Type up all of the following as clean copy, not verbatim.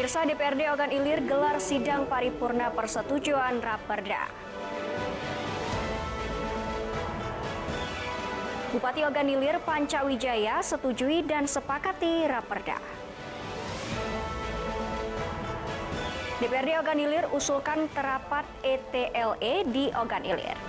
Pemirsa, DPRD Ogan Ilir gelar sidang paripurna persetujuan Raperda. Bupati Ogan Ilir Panca Wijaya setujui dan sepakati Raperda. DPRD Ogan Ilir usulkan terapat ETLE di Ogan Ilir.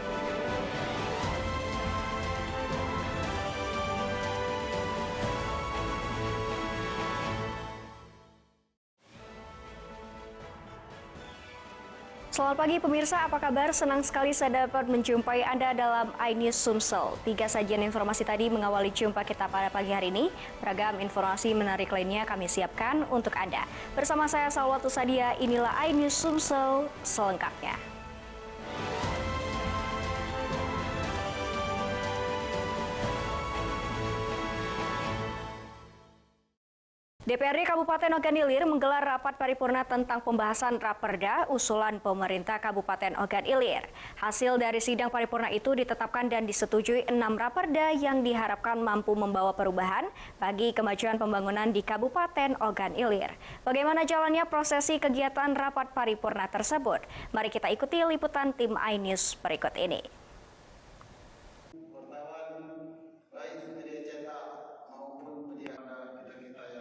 Selamat pagi pemirsa, apa kabar? Senang sekali saya dapat menjumpai Anda dalam iNews Sumsel. 3 sajian informasi tadi mengawali jumpa kita pada pagi hari ini. Beragam informasi menarik lainnya kami siapkan untuk Anda. Bersama saya Salwatu Sadia, inilah iNews Sumsel selengkapnya. DPRD Kabupaten Ogan Ilir menggelar rapat paripurna tentang pembahasan Raperda usulan pemerintah Kabupaten Ogan Ilir. Hasil dari sidang paripurna itu ditetapkan dan disetujui 6 Raperda yang diharapkan mampu membawa perubahan bagi kemajuan pembangunan di Kabupaten Ogan Ilir. Bagaimana jalannya prosesi kegiatan rapat paripurna tersebut? Mari kita ikuti liputan tim iNews berikut ini.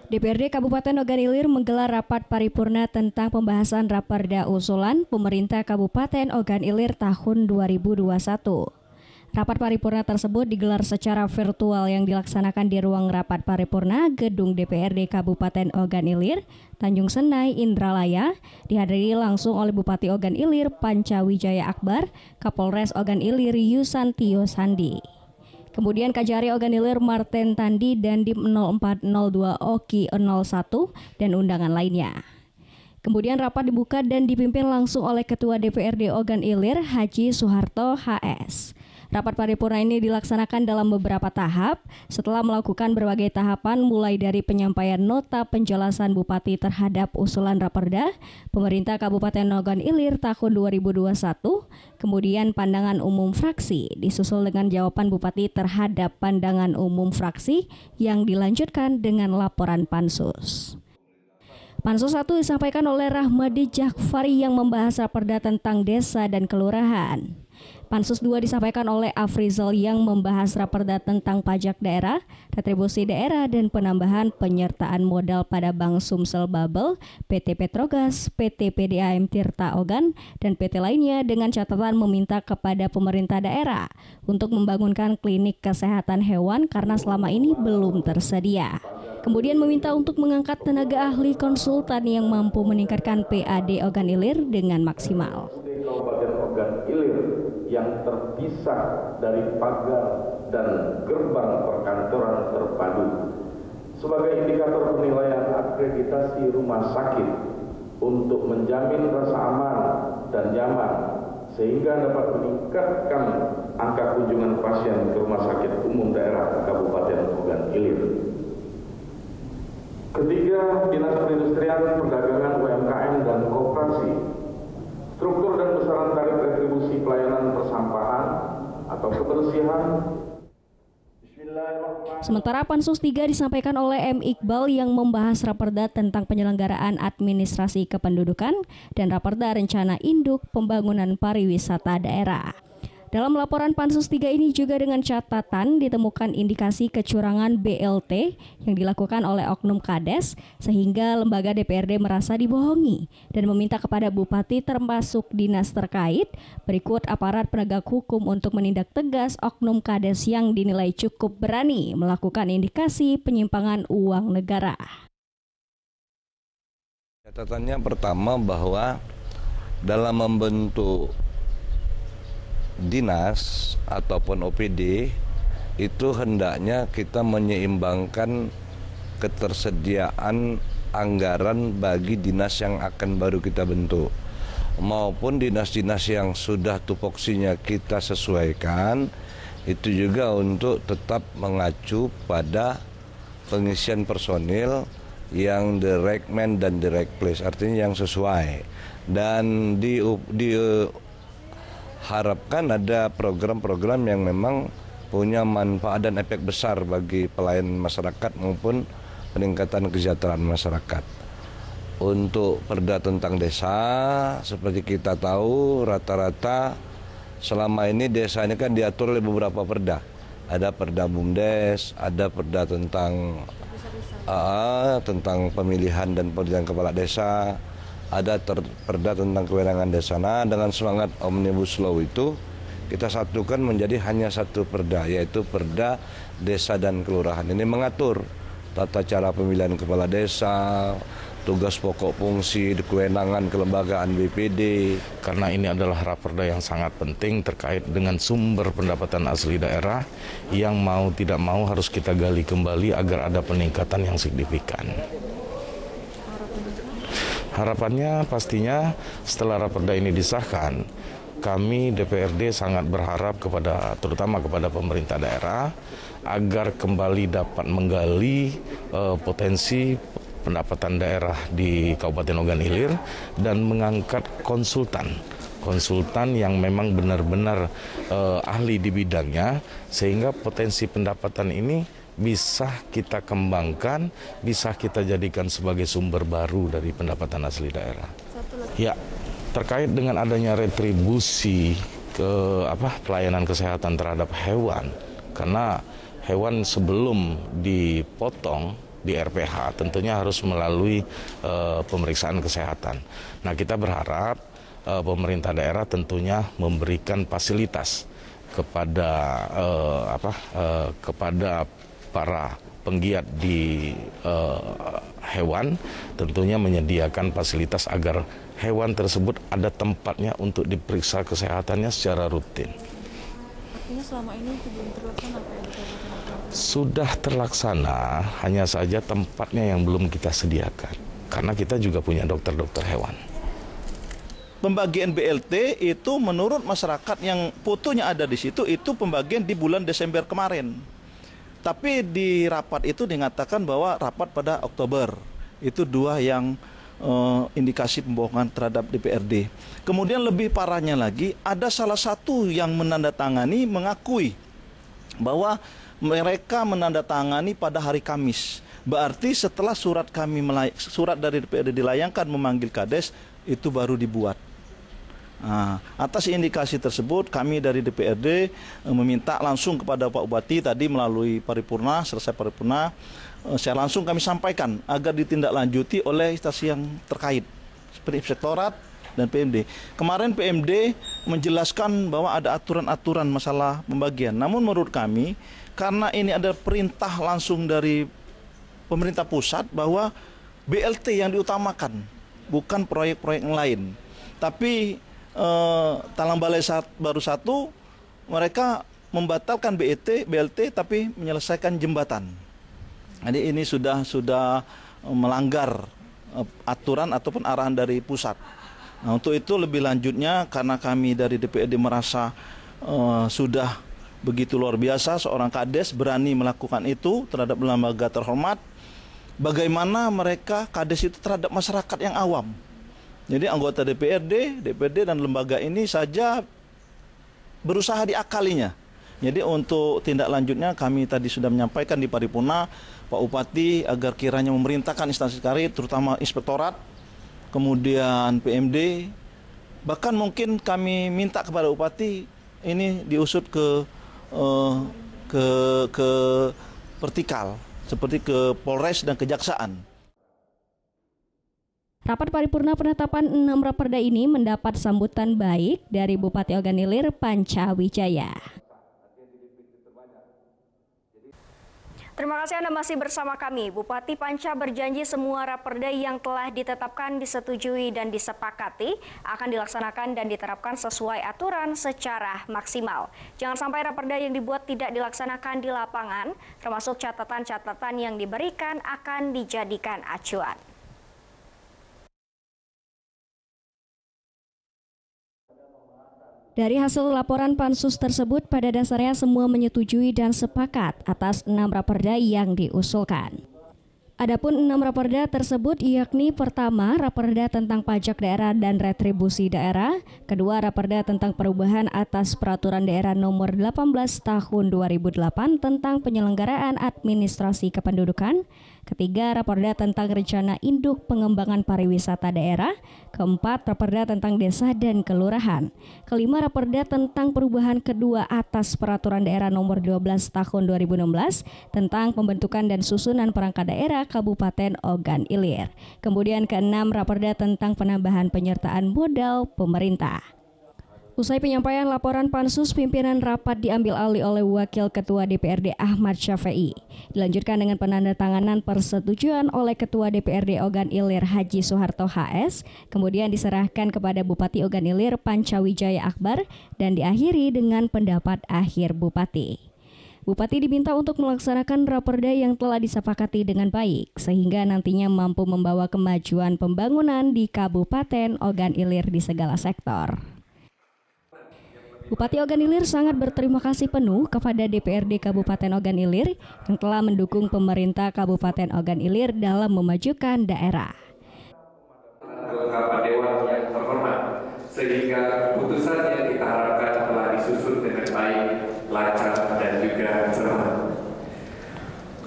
DPRD Kabupaten Ogan Ilir menggelar rapat paripurna tentang pembahasan Raperda usulan pemerintah Kabupaten Ogan Ilir tahun 2021. Rapat paripurna tersebut digelar secara virtual yang dilaksanakan di ruang rapat paripurna Gedung DPRD Kabupaten Ogan Ilir, Tanjung Senai, Indralaya, dihadiri langsung oleh Bupati Ogan Ilir Panca Wijaya Akbar, Kapolres Ogan Ilir Yusantio Sandi. Kemudian Kajari Ogan Ilir Marten Tandi dan Dim 0402 Oki 01 dan undangan lainnya. Kemudian rapat dibuka dan dipimpin langsung oleh Ketua DPRD Ogan Ilir Haji Soeharto HS. Rapat paripurna ini dilaksanakan dalam beberapa tahap setelah melakukan berbagai tahapan mulai dari penyampaian nota penjelasan Bupati terhadap usulan Raperda pemerintah Kabupaten Ogan Ilir tahun 2021, kemudian pandangan umum fraksi disusul dengan jawaban Bupati terhadap pandangan umum fraksi yang dilanjutkan dengan laporan Pansus. Pansus 1 disampaikan oleh Rahmadi Jakfari yang membahas Raperda tentang desa dan kelurahan. Pansus 2 disampaikan oleh Afrizal yang membahas Raperda tentang pajak daerah, retribusi daerah, dan penambahan penyertaan modal pada Bank Sumsel Babel, PT Petrogas, PT PDAM Tirta Ogan, dan PT lainnya dengan catatan meminta kepada pemerintah daerah untuk membangunkan klinik kesehatan hewan karena selama ini belum tersedia. Kemudian meminta untuk mengangkat tenaga ahli konsultan yang mampu meningkatkan PAD Ogan Ilir dengan maksimal. Kabupaten Ogan Ilir yang terpisah dari pagar dan gerbang perkantoran terpadu sebagai indikator penilaian akreditasi rumah sakit untuk menjamin rasa aman dan nyaman sehingga dapat meningkatkan angka kunjungan pasien ke rumah sakit umum daerah Kabupaten Ogan Ilir. Ketiga, Dinas Perindustrian, Perdagangan, UMKM, dan Koperasi, struktur dan besaran tarif retribusi pelayanan persampahan atau kebersihan. Sementara Pansus 3 disampaikan oleh M. Iqbal yang membahas Raperda tentang penyelenggaraan administrasi kependudukan dan Raperda rencana induk pembangunan pariwisata daerah. Dalam laporan Pansus 3 ini juga dengan catatan ditemukan indikasi kecurangan BLT yang dilakukan oleh Oknum Kades sehingga lembaga DPRD merasa dibohongi dan meminta kepada Bupati termasuk dinas terkait berikut aparat penegak hukum untuk menindak tegas Oknum Kades yang dinilai cukup berani melakukan indikasi penyimpangan uang negara. Catatannya pertama bahwa dalam membentuk dinas ataupun OPD itu hendaknya kita menyeimbangkan ketersediaan anggaran bagi dinas yang akan baru kita bentuk maupun dinas-dinas yang sudah tupoksinya kita sesuaikan, itu juga untuk tetap mengacu pada pengisian personil yang direct man dan direct place, artinya yang sesuai, dan harapkan ada program-program yang memang punya manfaat dan efek besar bagi pelayanan masyarakat maupun peningkatan kesejahteraan masyarakat. Untuk perda tentang desa, seperti kita tahu rata-rata selama ini desa ini kan diatur oleh beberapa perda. Ada perda BUMDes, ada perda tentang pemilihan dan pemilihan kepala desa, ada perda tentang kewenangan desa. Nah, dengan semangat Omnibus Law itu kita satukan menjadi hanya satu perda, yaitu perda desa dan kelurahan. Ini mengatur tata cara pemilihan kepala desa, tugas pokok fungsi, kewenangan kelembagaan BPD. Karena ini adalah raperda yang sangat penting terkait dengan sumber pendapatan asli daerah yang mau tidak mau harus kita gali kembali agar ada peningkatan yang signifikan. Harapannya pastinya setelah raperda ini disahkan, kami DPRD sangat berharap terutama kepada pemerintah daerah agar kembali dapat menggali potensi pendapatan daerah di Kabupaten Ogan Ilir dan mengangkat konsultan yang memang benar-benar ahli di bidangnya sehingga potensi pendapatan ini bisa kita kembangkan, bisa kita jadikan sebagai sumber baru dari pendapatan asli daerah. Ya, terkait dengan adanya retribusi pelayanan kesehatan terhadap hewan, karena hewan sebelum dipotong di RPH tentunya harus melalui pemeriksaan kesehatan. Nah, kita berharap pemerintah daerah tentunya memberikan fasilitas kepada para penggiat di hewan, tentunya menyediakan fasilitas agar hewan tersebut ada tempatnya untuk diperiksa kesehatannya secara rutin. Artinya selama ini belum terlaksana apa yang sudah terlaksana, hanya saja tempatnya yang belum kita sediakan. Karena kita juga punya dokter-dokter hewan. Pembagian BLT itu menurut masyarakat yang fotonya ada di situ, itu pembagian di bulan Desember kemarin. Tapi di rapat itu dinyatakan bahwa rapat pada Oktober. Itu dua yang indikasi pembohongan terhadap DPRD. Kemudian lebih parahnya lagi, ada salah satu yang menandatangani mengakui bahwa mereka menandatangani pada hari Kamis. Berarti setelah surat dari DPRD dilayangkan memanggil Kades, itu baru dibuat. Nah, atas indikasi tersebut kami dari DPRD meminta langsung kepada Pak Bupati tadi melalui paripurna, selesai paripurna, saya langsung kami sampaikan agar ditindaklanjuti oleh instansi yang terkait seperti Inspektorat dan PMD. Kemarin PMD menjelaskan bahwa ada aturan-aturan masalah pembagian. Namun menurut kami, karena ini ada perintah langsung dari pemerintah pusat bahwa BLT yang diutamakan, bukan proyek-proyek yang lain. Tapi Talang Balai baru satu, mereka membatalkan BLT tapi menyelesaikan jembatan. Jadi ini sudah melanggar aturan ataupun arahan dari pusat. Nah, untuk itu lebih lanjutnya karena kami dari DPRD merasa sudah begitu luar biasa seorang Kades berani melakukan itu terhadap lembaga terhormat. Bagaimana mereka Kades itu terhadap masyarakat yang awam. Jadi anggota DPRD dan lembaga ini saja berusaha diakalinya. Jadi untuk tindak lanjutnya kami tadi sudah menyampaikan di paripurna Pak Bupati agar kiranya memerintahkan instansi terkait terutama Inspektorat, kemudian PMD, bahkan mungkin kami minta kepada Bupati ini diusut ke vertikal seperti ke Polres dan Kejaksaan. Rapat paripurna penetapan 6 raperda ini mendapat sambutan baik dari Bupati Ogan Ilir Panca Wijaya. Terima kasih Anda masih bersama kami. Bupati Panca berjanji semua raperda yang telah ditetapkan, disetujui dan disepakati akan dilaksanakan dan diterapkan sesuai aturan secara maksimal. Jangan sampai raperda yang dibuat tidak dilaksanakan di lapangan, termasuk catatan-catatan yang diberikan akan dijadikan acuan. Dari hasil laporan pansus tersebut, pada dasarnya semua menyetujui dan sepakat atas 6 raperda yang diusulkan. Adapun 6 raperda tersebut yakni pertama, raperda tentang pajak daerah dan retribusi daerah, kedua, raperda tentang perubahan atas peraturan daerah nomor 18 tahun 2008 tentang penyelenggaraan administrasi kependudukan, ketiga, raperda tentang rencana induk pengembangan pariwisata daerah, keempat, raperda tentang desa dan kelurahan, kelima, raperda tentang perubahan kedua atas peraturan daerah nomor 12 tahun 2016 tentang pembentukan dan susunan perangkat daerah Kabupaten Ogan Ilir. Kemudian keenam, raperda tentang penambahan penyertaan modal pemerintah. Usai penyampaian laporan pansus, pimpinan rapat diambil alih oleh Wakil Ketua DPRD Ahmad Syafi'i. Dilanjutkan dengan penandatanganan persetujuan oleh Ketua DPRD Ogan Ilir Haji Soeharto HS, kemudian diserahkan kepada Bupati Ogan Ilir Pancawijaya Akbar dan diakhiri dengan pendapat akhir Bupati. Bupati diminta untuk melaksanakan raperda yang telah disepakati dengan baik, sehingga nantinya mampu membawa kemajuan pembangunan di Kabupaten Ogan Ilir di segala sektor. Bupati Ogan Ilir sangat berterima kasih penuh kepada DPRD Kabupaten Ogan Ilir yang telah mendukung pemerintah Kabupaten Ogan Ilir dalam memajukan daerah. Beberapa dewan yang terhormat, sehingga keputusan yang kita harapkan telah disusun dengan baik, lancar, dan juga cermat.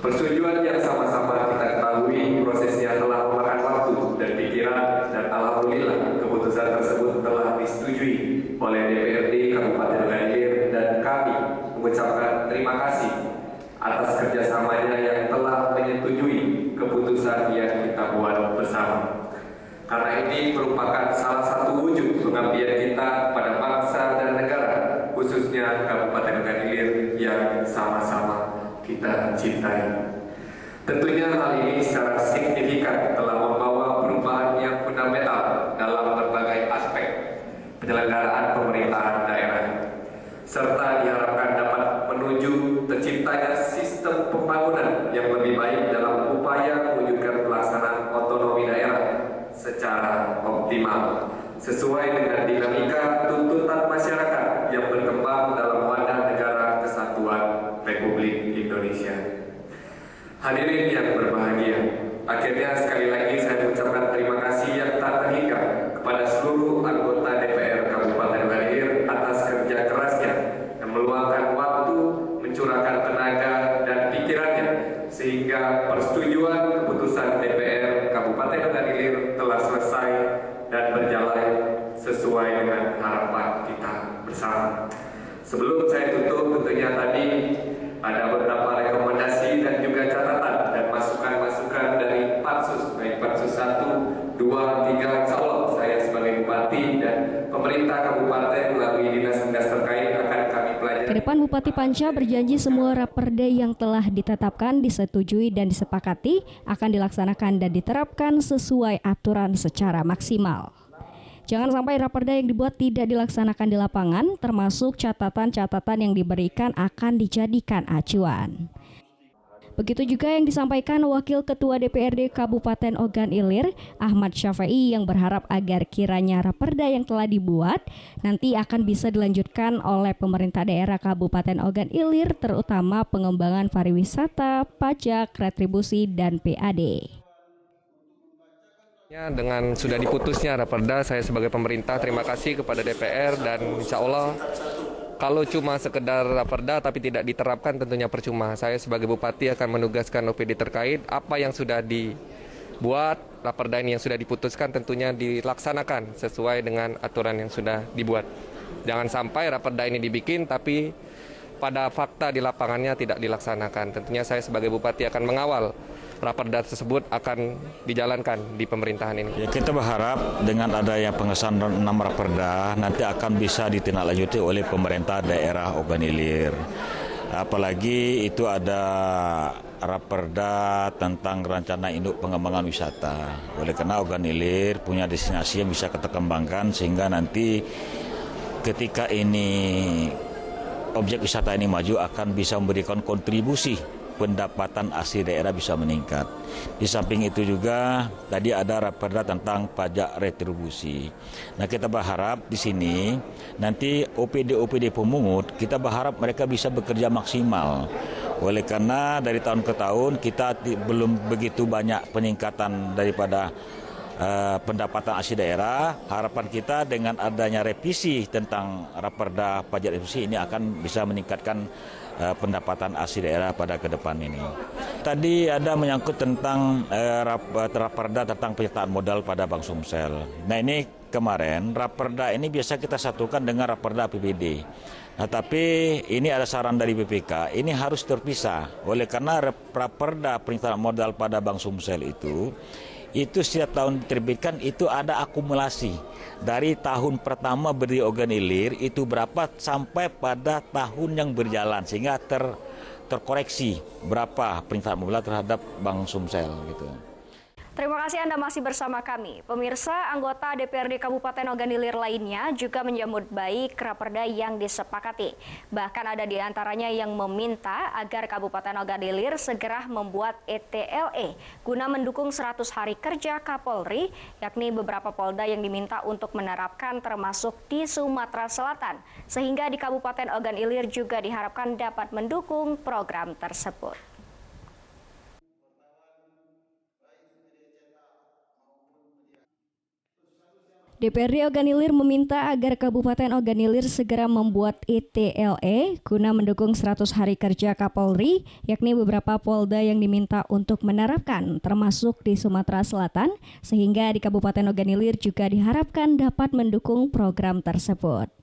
Persetujuan yang sama-sama kita ketahui prosesnya telah memakan waktu dan pikiran, dan alhamdulillah keputusan tersebut telah disetujui oleh DPRD Kabupaten Ogan Ilir, dan kami mengucapkan terima kasih atas kerjasamanya yang telah menyetujui keputusan yang kita buat bersama. Karena ini merupakan salah satu wujud pengabdian kita pada bangsa dan negara, khususnya Kabupaten Ogan Ilir yang sama-sama kita cintai. Tentunya hal ini secara signifikan telah membawa perubahan yang fundamental dalam berbagai aspek penyelenggaraan pemerintahan daerah, serta diharapkan dapat menuju terciptanya sistem pembangunan yang lebih baik dalam upaya mewujudkan pelaksanaan otonomi daerah secara optimal, sesuai dengan dinamika tuntutan masyarakat yang berkembang dalam wadah negara kesatuan Republik Indonesia. Hadirin yang berbahagia, akhirnya sekali lagi saya mengucapkan terima kasih yang tak terhingga kepada seluruh anggota DPR Kabupaten Ogan Ilir atas kerja kerasnya yang meluangkan waktu, mencurahkan tenaga dan pikirannya, sehingga persetujuan keputusan DPR Kabupaten Ogan Ilir telah selesai dan berjalan sesuai dengan harapan kita bersama. Sebelum saya tutup, tentunya tadi ada beberapa rekomendasi dan juga catatan dan masukan-masukan dari Pansus, baik Pansus 1, 2, 3, insya Allah saya sebagai Bupati dan pemerintah Kabupaten melalui dinas-dinas terkait akan kami pelajari. Kedepan Bupati Panca berjanji semua raperda yang telah ditetapkan, disetujui dan disepakati akan dilaksanakan dan diterapkan sesuai aturan secara maksimal. Jangan sampai raperda yang dibuat tidak dilaksanakan di lapangan, termasuk catatan-catatan yang diberikan akan dijadikan acuan. Begitu juga yang disampaikan Wakil Ketua DPRD Kabupaten Ogan Ilir, Ahmad Syafi'i, yang berharap agar kiranya raperda yang telah dibuat nanti akan bisa dilanjutkan oleh pemerintah daerah Kabupaten Ogan Ilir, terutama pengembangan pariwisata, pajak, retribusi, dan PAD. Dengan sudah diputusnya raperda, saya sebagai pemerintah terima kasih kepada DPR, dan insya Allah kalau cuma sekedar raperda tapi tidak diterapkan tentunya percuma. Saya sebagai Bupati akan menugaskan OPD terkait, apa yang sudah dibuat, raperda ini yang sudah diputuskan tentunya dilaksanakan sesuai dengan aturan yang sudah dibuat. Jangan sampai raperda ini dibikin tapi pada fakta di lapangannya tidak dilaksanakan. Tentunya saya sebagai Bupati akan mengawal raperda tersebut akan dijalankan di pemerintahan ini. Ya, kita berharap dengan adanya pengesahan 6 raperda nanti akan bisa ditindaklanjuti oleh pemerintah daerah Ogan Ilir. Apalagi itu ada raperda tentang rencana induk pengembangan wisata. Oleh karena Ogan Ilir punya destinasi yang bisa kita kembangkan, sehingga nanti ketika ini objek wisata ini maju akan bisa memberikan kontribusi pendapatan asli daerah bisa meningkat. Di samping itu juga tadi ada raperda tentang pajak retribusi. Nah, kita berharap di sini nanti OPD-OPD pemungut, kita berharap mereka bisa bekerja maksimal Oleh karena dari tahun ke tahun kita belum begitu banyak peningkatan daripada pendapatan asli daerah. Harapan kita dengan adanya revisi tentang Raperda pajak restitusi ini akan bisa meningkatkan pendapatan asli daerah pada ke depan ini. Tadi ada menyangkut tentang Raperda tentang penyertaan modal pada Bank Sumsel. Nah ini kemarin Raperda ini biasa kita satukan dengan Raperda APBD. Nah tapi ini ada saran dari BPK, ini harus terpisah. Oleh karena Raperda penyertaan modal pada Bank Sumsel itu setiap tahun diterbitkan itu ada akumulasi dari tahun pertama berdiri organ ilir itu berapa sampai pada tahun yang berjalan sehingga terkoreksi berapa penyertaan modal terhadap Bank Sumsel gitu. Terima kasih Anda masih bersama kami. Pemirsa, anggota DPRD Kabupaten Ogan Ilir lainnya juga menyambut baik Raperda yang disepakati. Bahkan ada di antaranya yang meminta agar Kabupaten Ogan Ilir segera membuat ETLE guna mendukung 100 hari kerja Kapolri, yakni beberapa polda yang diminta untuk menerapkan termasuk di Sumatera Selatan. Sehingga di Kabupaten Ogan Ilir juga diharapkan dapat mendukung program tersebut. DPRD Ogan Ilir meminta agar Kabupaten Ogan Ilir segera membuat ETLE guna mendukung 100 hari kerja Kapolri, yakni beberapa polda yang diminta untuk menerapkan, termasuk di Sumatera Selatan, sehingga di Kabupaten Ogan Ilir juga diharapkan dapat mendukung program tersebut.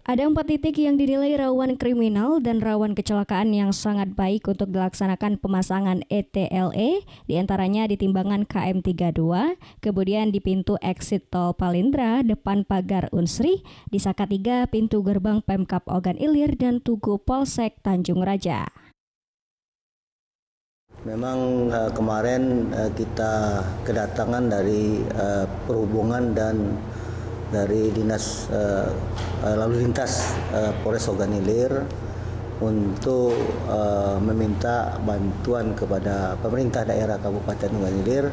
Ada 4 titik yang dinilai rawan kriminal dan rawan kecelakaan yang sangat baik untuk dilaksanakan pemasangan ETLE, diantaranya di timbangan KM32, kemudian di pintu exit tol Palindra, depan pagar Unsri, di Sakatiga, pintu gerbang Pemkab Ogan Ilir, dan Tugu Polsek Tanjung Raja. Memang kemarin kita kedatangan dari perhubungan dan dari Dinas Lalu Lintas Polres Ogan Ilir untuk meminta bantuan kepada pemerintah daerah Kabupaten Ogan Ilir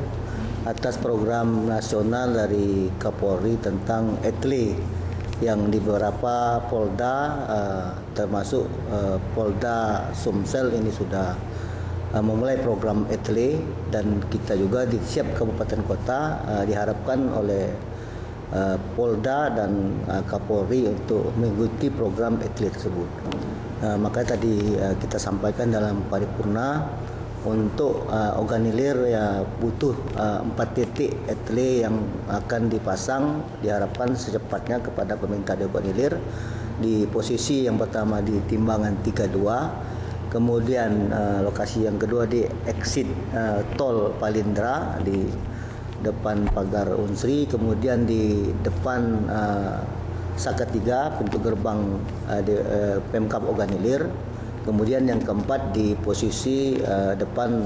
atas program nasional dari Kapolri tentang ETLE yang di beberapa polda termasuk Polda Sumsel ini sudah memulai program ETLE, dan kita juga di setiap kabupaten kota diharapkan oleh Polda dan Kapolri untuk mengikuti program ETLE tersebut. Maka tadi kita sampaikan dalam paripurna untuk Ogan Ilir ya butuh 4 titik ETLE yang akan dipasang, diharapkan secepatnya kepada pemerintah di Ogan Ilir di posisi yang pertama di timbangan 32, kemudian lokasi yang kedua di exit tol Palindra di depan pagar Unsri, kemudian di depan Sakatiga, pintu gerbang Pemkab Ogan Ilir, kemudian yang keempat di posisi depan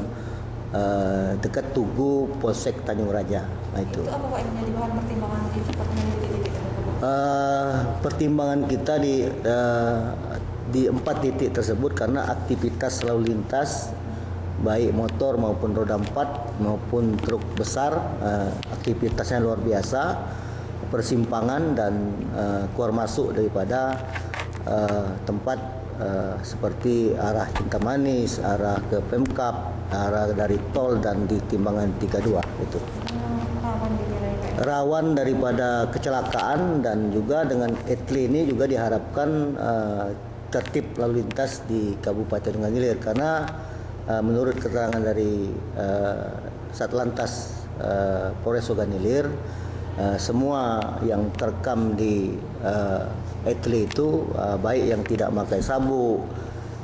dekat Tugu Polsek Tanjung Raja. Nah, itu apa Pak yang menjadi bahan pertimbangan di titik-titik? Pertimbangan kita di 4 titik tersebut karena aktivitas lalu lintas baik motor maupun roda 4 maupun truk besar aktivitasnya luar biasa, persimpangan dan keluar masuk daripada tempat seperti arah Cinta-Manis, arah ke Pemkab, arah dari tol dan di timbangan 32 itu. Rawan daripada kecelakaan, dan juga dengan ETLE ini juga diharapkan tertib lalu lintas di Kabupaten Ogan Ilir, karena menurut keterangan dari Satlantas Polres Ogan Ilir, semua yang terekam di ETLE itu baik yang tidak memakai sabuk,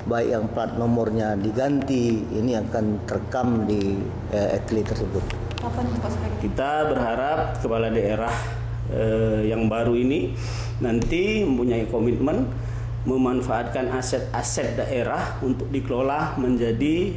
baik yang plat nomornya diganti, ini akan terekam di ETLE tersebut. Kita berharap kepala daerah yang baru ini nanti mempunyai komitmen memanfaatkan aset-aset daerah untuk dikelola menjadi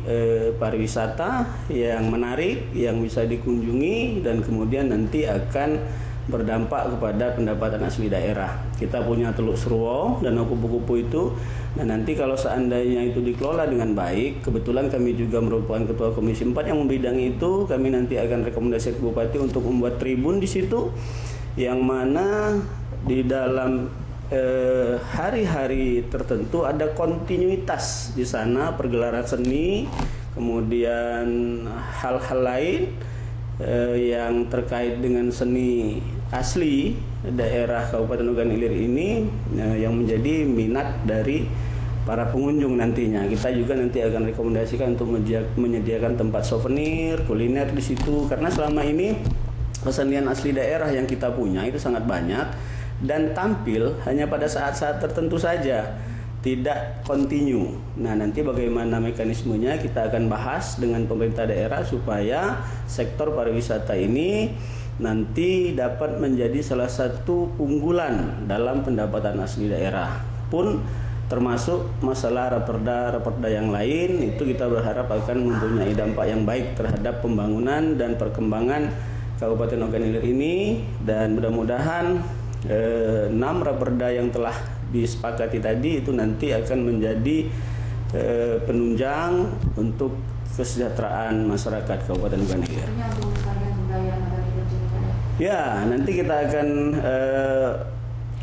pariwisata yang menarik, yang bisa dikunjungi, dan kemudian nanti akan berdampak kepada pendapatan asli daerah. Kita punya Teluk Serwo dan kupu-kupu itu. Nah, nanti kalau seandainya itu dikelola dengan baik, kebetulan kami juga merupakan Ketua Komisi 4 yang membidangi itu, kami nanti akan rekomendasi ke Bupati untuk membuat tribun di situ, yang mana di dalam hari-hari tertentu ada kontinuitas di sana, pergelaran seni, kemudian hal-hal lain yang terkait dengan seni asli daerah Kabupaten Ogan Ilir ini yang menjadi minat dari para pengunjung nantinya. Kita juga nanti akan rekomendasikan untuk menyediakan tempat souvenir, kuliner di situ, karena selama ini kesenian asli daerah yang kita punya itu sangat banyak dan tampil hanya pada saat-saat tertentu saja, tidak kontinu. Nah, nanti bagaimana mekanismenya kita akan bahas dengan pemerintah daerah supaya sektor pariwisata ini nanti dapat menjadi salah satu unggulan dalam pendapatan asli daerah. Pun termasuk masalah raperda yang lain, itu kita berharap akan mempunyai dampak yang baik terhadap pembangunan dan perkembangan Kabupaten Ogan Ilir ini, dan mudah-mudahan 6 raperda yang telah disepakati tadi itu nanti akan menjadi penunjang untuk kesejahteraan masyarakat Kabupaten Ogan Ilir. Ya, nanti kita akan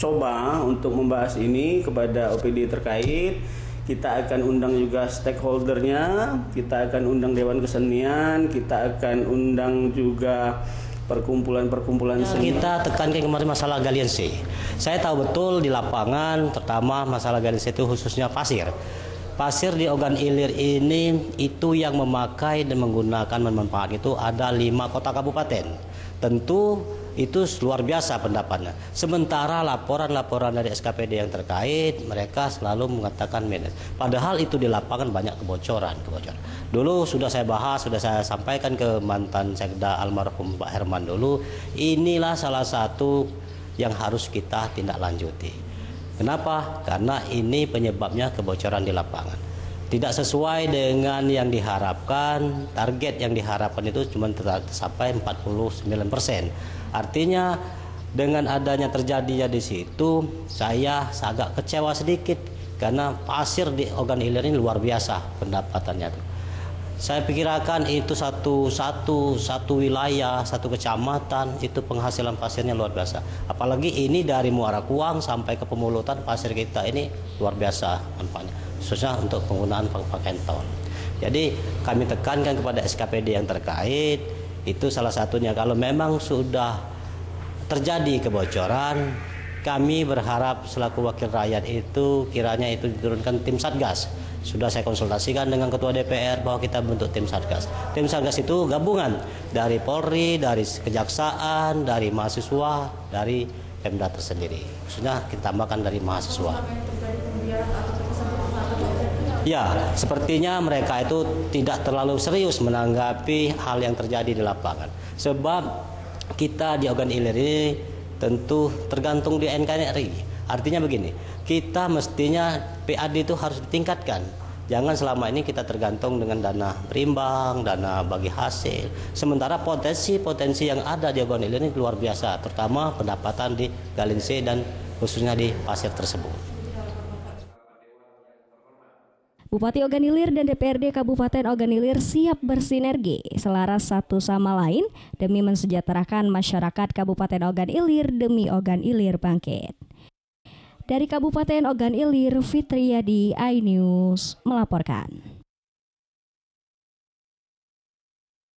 coba untuk membahas ini kepada OPD terkait. Kita akan undang juga stakeholdernya, kita akan undang Dewan Kesenian, kita akan undang juga perkumpulan-perkumpulan seni. Kita tekankan kemarin masalah galiansi. Saya tahu betul di lapangan, terutama masalah galiansi itu khususnya pasir. Pasir di Ogan Ilir ini itu yang memakai dan menggunakan memanfaatkan itu ada 5 kota kabupaten. Tentu itu luar biasa pendapatnya. Sementara laporan-laporan dari SKPD yang terkait, mereka selalu mengatakan minus. Padahal itu di lapangan banyak kebocoran. Dulu sudah saya bahas, sudah saya sampaikan ke mantan Sekda almarhum Pak Herman dulu. Inilah salah satu yang harus kita tindak lanjuti. Kenapa? Karena ini penyebabnya kebocoran di lapangan. Tidak sesuai dengan yang diharapkan, target yang diharapkan itu cuma tercapai 49%. Artinya dengan adanya terjadinya di situ, saya agak kecewa sedikit karena pasir di Ogan Ilir ini luar biasa pendapatannya tuh. Saya pikirkan itu satu wilayah, satu kecamatan itu penghasilan pasirnya luar biasa. Apalagi ini dari Muara Kuang sampai ke Pemulutan, pasir kita ini luar biasa manfaatnya, khususnya untuk penggunaan pakaian tol. Jadi kami tekankan kepada SKPD yang terkait, itu salah satunya kalau memang sudah terjadi kebocoran, kami berharap selaku wakil rakyat itu kiranya itu diturunkan tim Satgas. Sudah saya konsultasikan dengan Ketua DPR bahwa kita bentuk tim Satgas. Tim Satgas itu gabungan dari Polri, dari Kejaksaan, dari mahasiswa, dari Pemda tersendiri. Khususnya kita tambahkan dari mahasiswa. Ya, sepertinya mereka itu tidak terlalu serius menanggapi hal yang terjadi di lapangan. Sebab kita di Ogan Ilir ini tentu tergantung di NKRI. Artinya begini, kita mestinya PAD itu harus ditingkatkan. Jangan selama ini kita tergantung dengan dana berimbang, dana bagi hasil. Sementara potensi yang ada di Ogan Ilir ini luar biasa, terutama pendapatan di Galinse dan khususnya di pasir tersebut. Bupati Ogan Ilir dan DPRD Kabupaten Ogan Ilir siap bersinergi selaras satu sama lain demi mensejahterakan masyarakat Kabupaten Ogan Ilir demi Ogan Ilir bangkit. Dari Kabupaten Ogan Ilir, Fitriadi, iNews melaporkan.